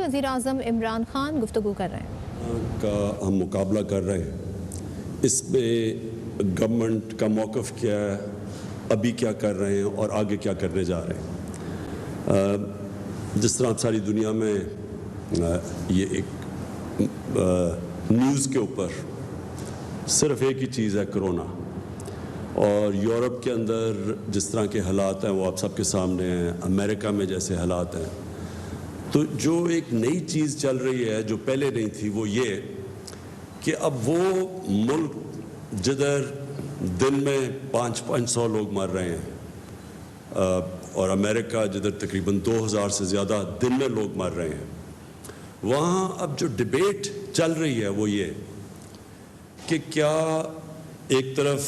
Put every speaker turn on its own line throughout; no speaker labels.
وزیر اعظم عمران خان گفتگو کر رہے ہیں
کا ہم مقابلہ کر رہے ہیں، اس میں گورنمنٹ کا موقف کیا ہے، ابھی کیا کر رہے ہیں اور آگے کیا کرنے جا رہے ہیں۔ جس طرح ساری دنیا میں یہ ایک نیوز کے اوپر صرف ایک ہی چیز ہے، کرونا، اور یورپ کے اندر جس طرح کے حالات ہیں وہ آپ سب کے سامنے ہیں، امریکہ میں جیسے حالات ہیں، تو جو ایک نئی چیز چل رہی ہے جو پہلے نہیں تھی وہ یہ کہ اب وہ ملک جدھر دن میں 500 لوگ مر رہے ہیں اور امریکہ جدھر تقریباً 2000 سے زیادہ دن میں لوگ مر رہے ہیں، وہاں اب جو ڈیبیٹ چل رہی ہے وہ یہ کہ کیا ایک طرف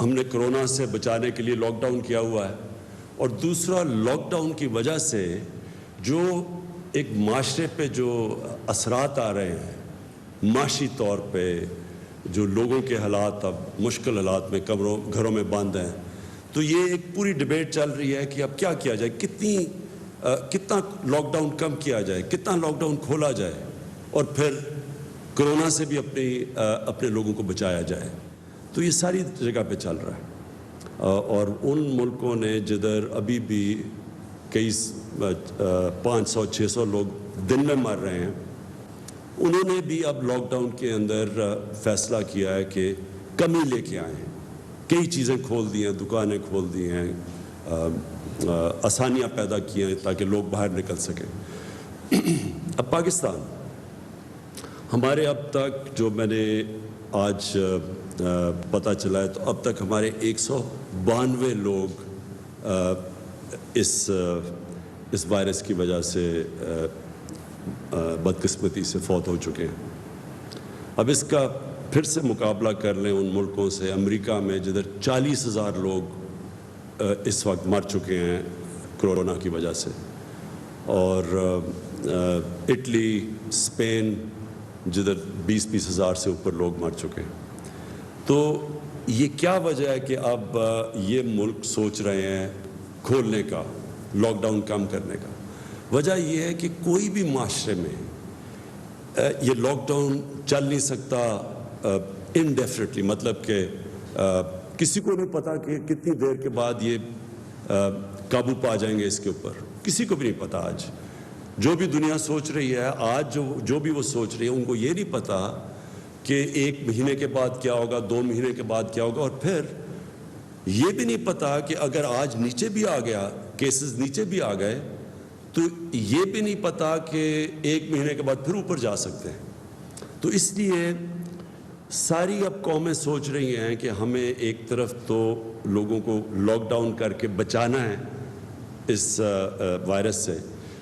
ہم نے کرونا سے بچانے کے لیے لاک ڈاؤن کیا ہوا ہے اور دوسرا لاک ڈاؤن کی وجہ سے جو ایک معاشرے پہ جو اثرات آ رہے ہیں معاشی طور پہ، جو لوگوں کے حالات اب مشکل حالات میں گھروں میں بند ہیں، تو یہ ایک پوری ڈیبیٹ چل رہی ہے کہ اب کیا کیا جائے، کتنا لاک ڈاؤن کم کیا جائے، کتنا لاک ڈاؤن کھولا جائے اور پھر کرونا سے بھی اپنے لوگوں کو بچایا جائے۔ تو یہ ساری جگہ پہ چل رہا ہے، اور ان ملکوں نے جدھر ابھی بھی کئی 500-600 لوگ دن میں مر رہے ہیں، انہوں نے بھی اب لاک ڈاؤن کے اندر فیصلہ کیا ہے کہ کمی لے کے آئیں، کئی چیزیں کھول دی ہیں، دکانیں کھول دی ہیں، آسانیاں پیدا کی ہیں تاکہ لوگ باہر نکل سکیں۔ اب پاکستان، ہمارے اب تک جو میں نے آج پتہ چلا ہے تو اب تک ہمارے 192 لوگ اس وائرس کی وجہ سے بدقسمتی سے فوت ہو چکے ہیں۔ اب اس کا پھر سے مقابلہ کر لیں ان ملکوں سے، امریکہ میں جدھر 40,000 لوگ اس وقت مر چکے ہیں کرونا کی وجہ سے، اور اٹلی، اسپین جدھر 20-20 ہزار سے اوپر لوگ مر چکے ہیں۔ تو یہ کیا وجہ ہے کہ اب یہ ملک سوچ رہے ہیں کھولنے کا، لاک ڈاؤن کم کرنے کا؟ وجہ یہ ہے کہ کوئی بھی معاشرے میں یہ لاک ڈاؤن چل نہیں سکتا انڈیفینیٹلی، مطلب کہ کسی کو نہیں پتا کہ کتنی دیر کے بعد یہ قابو پا جائیں گے اس کے اوپر، کسی کو بھی نہیں پتا۔ آج جو بھی دنیا سوچ رہی ہے، آج جو بھی وہ سوچ رہی ہے، ان کو یہ نہیں پتا کہ 1 مہینے کے بعد کیا ہوگا، 2 مہینے کے بعد کیا ہوگا، اور پھر یہ بھی نہیں پتا کہ اگر آج نیچے بھی آ گیا، کیسز نیچے بھی آ گئے، تو یہ بھی نہیں پتا کہ 1 مہینے کے بعد پھر اوپر جا سکتے ہیں۔ تو اس لیے ساری اب قومیں سوچ رہی ہیں کہ ہمیں ایک طرف تو لوگوں کو لاک ڈاؤن کر کے بچانا ہے اس وائرس سے،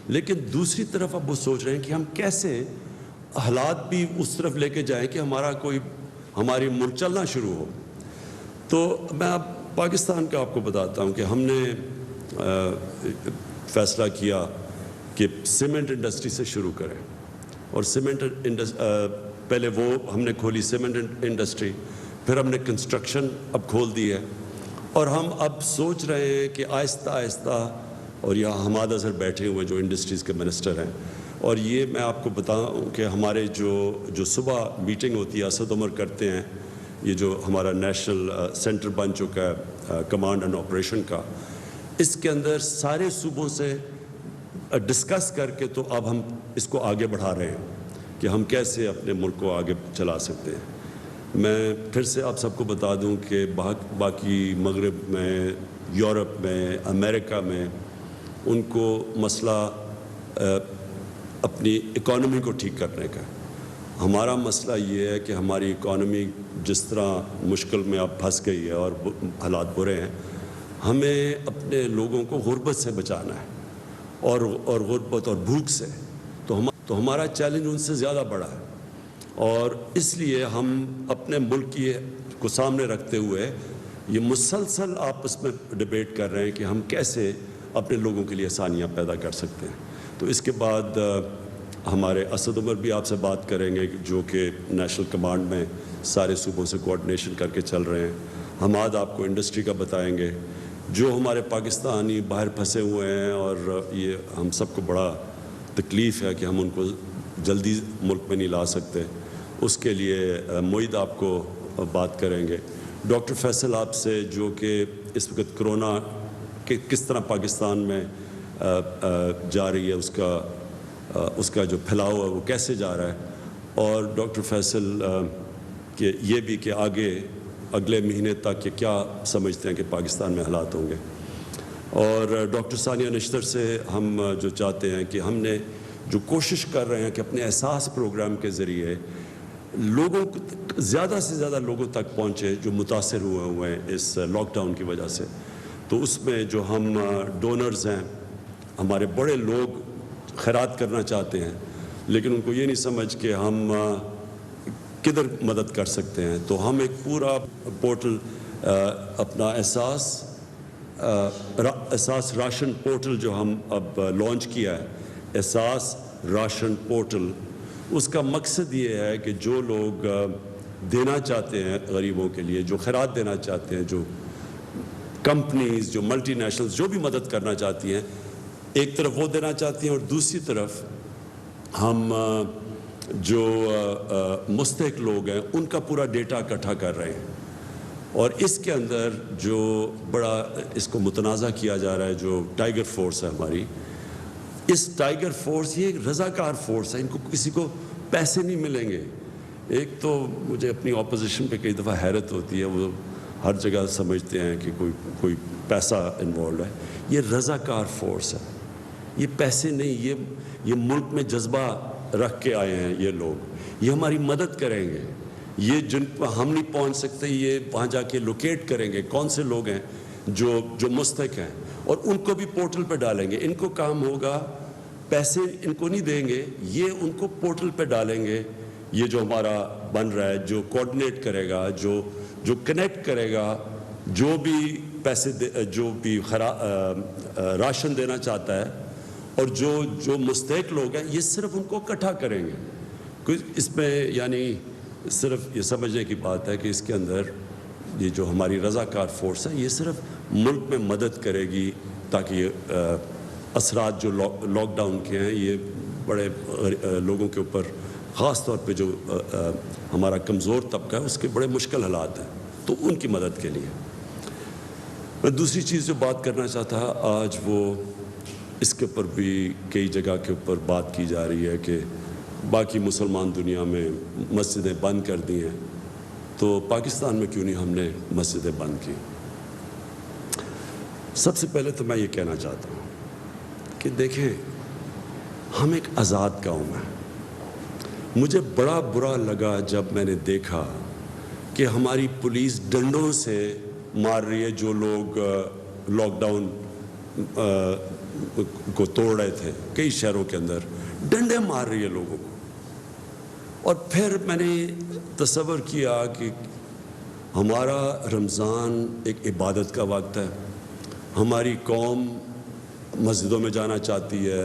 لیکن دوسری طرف اب وہ سوچ رہے ہیں کہ ہم کیسے حالات بھی اس طرف لے کے جائیں کہ ہماری ملک چلنا شروع ہو۔ تو میں اب پاکستان کا آپ کو بتاتا ہوں کہ ہم نے فیصلہ کیا کہ سیمنٹ انڈسٹری سے شروع کریں، اور پہلے وہ ہم نے کھولی سیمنٹ انڈسٹری، پھر ہم نے کنسٹرکشن اب کھول دی ہے، اور ہم اب سوچ رہے ہیں کہ آہستہ آہستہ، اور یہاں حماد اظہر بیٹھے ہوئے جو انڈسٹریز کے منسٹر ہیں، اور یہ میں آپ کو بتاؤں کہ ہمارے جو صبح میٹنگ ہوتی ہے اسد عمر کرتے ہیں، یہ جو ہمارا نیشنل سینٹر بن چکا ہے کمانڈ اینڈ آپریشن کا، اس کے اندر سارے صوبوں سے ڈسکس کر کے تو اب ہم اس کو آگے بڑھا رہے ہیں کہ ہم کیسے اپنے ملک کو آگے چلا سکتے ہیں۔ میں پھر سے آپ سب کو بتا دوں کہ باقی مغرب میں، یورپ میں، امریکہ میں ان کو مسئلہ اپنی اکانومی کو ٹھیک کرنے کا ہے۔ ہمارا مسئلہ یہ ہے کہ ہماری اکانومی جس طرح مشکل میں اب پھنس گئی ہے اور حالات برے ہیں، ہمیں اپنے لوگوں کو غربت سے بچانا ہے، اور غربت اور بھوک سے، تو ہمارا چیلنج ان سے زیادہ بڑا ہے، اور اس لیے ہم اپنے ملک کو سامنے رکھتے ہوئے یہ مسلسل آپس میں ڈیبیٹ کر رہے ہیں کہ ہم کیسے اپنے لوگوں کے لیے آسانیاں پیدا کر سکتے ہیں۔ تو اس کے بعد ہمارے اسد عمر بھی آپ سے بات کریں گے جو کہ نیشنل کمانڈ میں سارے صوبوں سے کوآرڈینیشن کر کے چل رہے ہیں۔ حماد آپ کو انڈسٹری کا بتائیں گے، جو ہمارے پاکستانی باہر پھنسے ہوئے ہیں، اور یہ ہم سب کو بڑا تکلیف ہے کہ ہم ان کو جلدی ملک میں نہیں لا سکتے، اس کے لیے معید آپ کو بات کریں گے۔ ڈاکٹر فیصل آپ سے، جو کہ اس وقت کرونا کہ کس طرح پاکستان میں جا رہی ہے، اس کا جو پھیلاؤ ہے وہ کیسے جا رہا ہے، اور ڈاکٹر فیصل کہ یہ بھی کہ اگلے مہینے تک یہ کیا سمجھتے ہیں کہ پاکستان میں حالات ہوں گے، اور ڈاکٹر ثانیہ نشتر سے ہم جو چاہتے ہیں کہ ہم نے جو کوشش کر رہے ہیں کہ اپنے احساس پروگرام کے ذریعے لوگوں کو زیادہ سے زیادہ لوگوں تک پہنچے جو متاثر ہوئے ہیں اس لاک ڈاؤن کی وجہ سے، تو اس میں جو ہم ڈونرز ہیں، ہمارے بڑے لوگ خیرات کرنا چاہتے ہیں لیکن ان کو یہ نہیں سمجھ کہ ہم کدھر مدد کر سکتے ہیں، تو ہم ایک پورا پورٹل اپنا احساس راشن پورٹل جو ہم اب لانچ کیا ہے، احساس راشن پورٹل، اس کا مقصد یہ ہے کہ جو لوگ دینا چاہتے ہیں غریبوں کے لیے، جو خیرات دینا چاہتے ہیں، جو کمپنیز، جو ملٹی نیشنلز جو بھی مدد کرنا چاہتی ہیں، ایک طرف وہ دینا چاہتی ہیں اور دوسری طرف ہم جو مستحق لوگ ہیں ان کا پورا ڈیٹا اکٹھا کر رہے ہیں، اور اس کے اندر جو بڑا اس کو متنازع کیا جا رہا ہے، جو ٹائیگر فورس ہے ہماری، اس ٹائیگر فورس یہ ایک رضاکار فورس ہے، ان کو کسی کو پیسے نہیں ملیں گے۔ ایک تو مجھے اپنی اپوزیشن پہ کئی دفعہ حیرت ہوتی ہے، وہ ہر جگہ سمجھتے ہیں کہ کوئی پیسہ انوالوڈ ہے، یہ رضاکار فورس ہے، یہ پیسے نہیں، یہ ملک میں جذبہ رکھ کے آئے ہیں یہ لوگ، یہ ہماری مدد کریں گے، یہ جن پر ہم نہیں پہنچ سکتے یہ وہاں جا کے لوکیٹ کریں گے کون سے لوگ ہیں جو مستحق ہیں، اور ان کو بھی پورٹل پہ ڈالیں گے۔ ان کو کام ہوگا، پیسے ان کو نہیں دیں گے، یہ ان کو پورٹل پہ ڈالیں گے، یہ جو ہمارا بن رہا ہے، جو کوآرڈینیٹ کرے گا، جو کنیکٹ کرے گا، جو بھی پیسے جو بھی راشن دینا چاہتا ہے، اور جو مستحق لوگ ہیں یہ صرف ان کو اکٹھا کریں گے۔ کوئی اس میں یعنی صرف یہ سمجھنے کی بات ہے کہ اس کے اندر یہ جو ہماری رضاکار فورس ہے یہ صرف ملک میں مدد کرے گی تاکہ یہ اثرات جو لاک ڈاؤن کے ہیں یہ بڑے لوگوں کے اوپر، خاص طور پہ جو ہمارا کمزور طبقہ ہے اس کے بڑے مشکل حالات ہیں، تو ان کی مدد کے لیے۔ میں دوسری چیز جو بات کرنا چاہتا ہے آج، وہ اس کے اوپر بھی کئی جگہ کے اوپر بات کی جا رہی ہے کہ باقی مسلمان دنیا میں مسجدیں بند کر دی ہیں، تو پاکستان میں کیوں نہیں ہم نے مسجدیں بند کی؟ سب سے پہلے تو میں یہ کہنا چاہتا ہوں کہ دیکھیں، ہم ایک آزاد قوم ہیں۔ مجھے بڑا برا لگا جب میں نے دیکھا کہ ہماری پولیس ڈنڈوں سے مار رہی ہے جو لوگ لاک ڈاؤن کو توڑ رہے تھے، کئی شہروں کے اندر ڈنڈے مار رہی ہے لوگوں کو۔ اور پھر میں نے تصور کیا کہ ہمارا رمضان ایک عبادت کا وقت ہے، ہماری قوم مسجدوں میں جانا چاہتی ہے،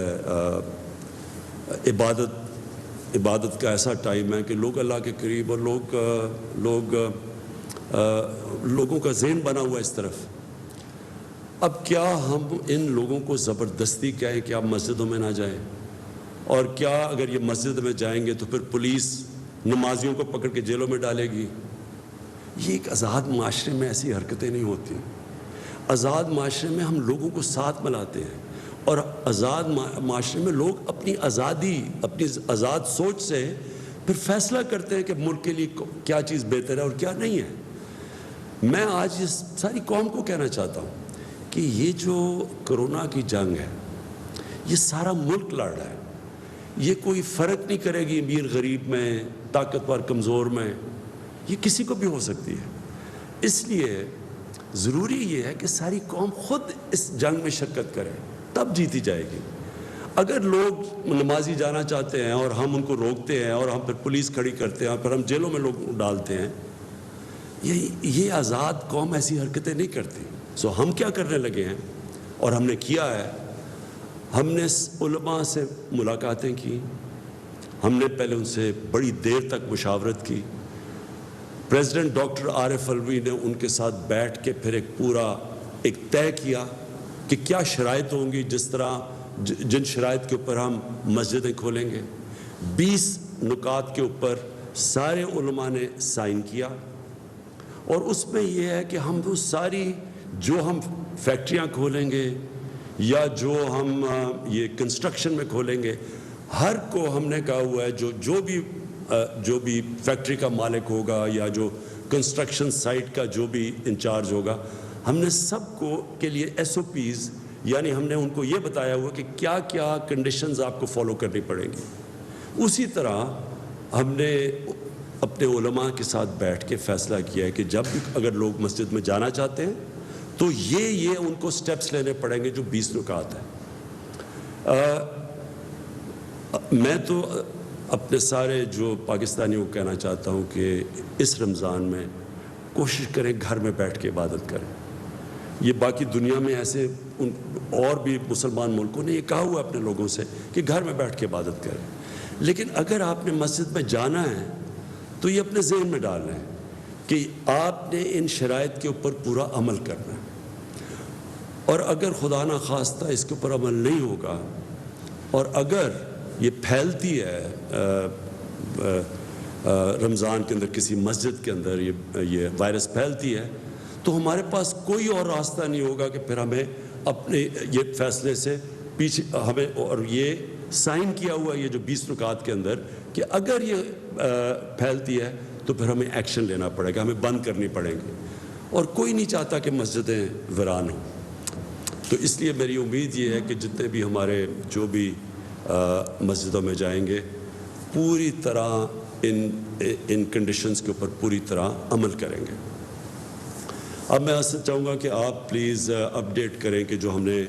عبادت کا ایسا ٹائم ہے کہ لوگ اللہ کے قریب، اور لوگوں کا ذہن بنا ہوا اس طرف۔ اب کیا ہم ان لوگوں کو زبردستی کہیں کہ آپ مسجدوں میں نہ جائیں؟ اور کیا اگر یہ مسجد میں جائیں گے تو پھر پولیس نمازیوں کو پکڑ کے جیلوں میں ڈالے گی؟ یہ ایک آزاد معاشرے میں ایسی حرکتیں نہیں ہوتی۔ آزاد معاشرے میں ہم لوگوں کو ساتھ ملاتے ہیں، اور آزاد معاشرے میں لوگ اپنی آزاد سوچ سے پھر فیصلہ کرتے ہیں کہ ملک کے لیے کیا چیز بہتر ہے اور کیا نہیں ہے۔ میں آج اس ساری قوم کو کہنا چاہتا ہوں کہ یہ جو کرونا کی جنگ ہے یہ سارا ملک لڑ رہا ہے، یہ کوئی فرق نہیں کرے گی امیر غریب میں، طاقتور کمزور میں، یہ کسی کو بھی ہو سکتی ہے۔ اس لیے ضروری یہ ہے کہ ساری قوم خود اس جنگ میں شرکت کرے، تب جیتی جائے گی۔ اگر لوگ نمازی جانا چاہتے ہیں اور ہم ان کو روکتے ہیں اور ہم پھر پولیس کھڑی کرتے ہیں، پھر ہم جیلوں میں لوگ ڈالتے ہیں، یہ آزاد قوم ایسی حرکتیں نہیں کرتی۔ ہم کیا کرنے لگے ہیں، اور ہم نے کیا ہے، ہم نے علماء سے ملاقاتیں کی، ہم نے پہلے ان سے بڑی دیر تک مشاورت کی۔ پریزیڈنٹ ڈاکٹر عارف علوی نے ان کے ساتھ بیٹھ کے پھر ایک طے کیا کہ کیا شرائط ہوں گی جس طرح جن شرائط کے اوپر ہم مسجدیں کھولیں گے، 20 نکات کے اوپر سارے علماء نے سائن کیا، اور اس میں یہ ہے کہ ہم وہ ساری جو ہم فیکٹریاں کھولیں گے یا جو ہم یہ کنسٹرکشن میں کھولیں گے، ہر کو ہم نے کہا ہوا ہے جو بھی فیکٹری کا مالک ہوگا یا جو کنسٹرکشن سائٹ کا جو بھی انچارج ہوگا، ہم نے سب کو کے لیے SOPs، یعنی ہم نے ان کو یہ بتایا ہوا کہ کیا کیا کنڈیشنز آپ کو فالو کرنی پڑیں گی۔ اسی طرح ہم نے اپنے علماء کے ساتھ بیٹھ کے فیصلہ کیا ہے کہ جب اگر لوگ مسجد میں جانا چاہتے ہیں تو یہ ان کو سٹیپس لینے پڑیں گے جو 20 نکات ہیں۔ میں تو اپنے سارے جو پاکستانیوں کو کہنا چاہتا ہوں کہ اس رمضان میں کوشش کریں گھر میں بیٹھ کے عبادت کریں۔ یہ باقی دنیا میں ایسے اور بھی مسلمان ملکوں نے یہ کہا ہوا اپنے لوگوں سے کہ گھر میں بیٹھ کے عبادت کریں، لیکن اگر آپ نے مسجد میں جانا ہے تو یہ اپنے ذہن میں ڈالنا ہے کہ آپ نے ان شرائط کے اوپر پورا عمل کرنا ہے، اور اگر خدا نخواستہ اس کے اوپر عمل نہیں ہوگا اور اگر یہ پھیلتی ہے رمضان کے اندر کسی مسجد کے اندر یہ وائرس پھیلتی ہے، تو ہمارے پاس کوئی اور راستہ نہیں ہوگا کہ پھر ہمیں اپنے یہ فیصلے سے پیچھے ہمیں، اور یہ سائن کیا ہوا یہ جو 20 نکات کے اندر کہ اگر یہ پھیلتی ہے تو پھر ہمیں ایکشن لینا پڑے گا، ہمیں بند کرنی پڑیں گی، اور کوئی نہیں چاہتا کہ مسجدیں ویران ہوں۔ تو اس لیے میری امید یہ ہے کہ جتنے بھی ہمارے جو بھی مسجدوں میں جائیں گے پوری طرح ان کنڈیشنز کے اوپر پوری طرح عمل کریں گے۔ اب میں چاہوں گا کہ آپ پلیز اپڈیٹ کریں کہ جو ہم نے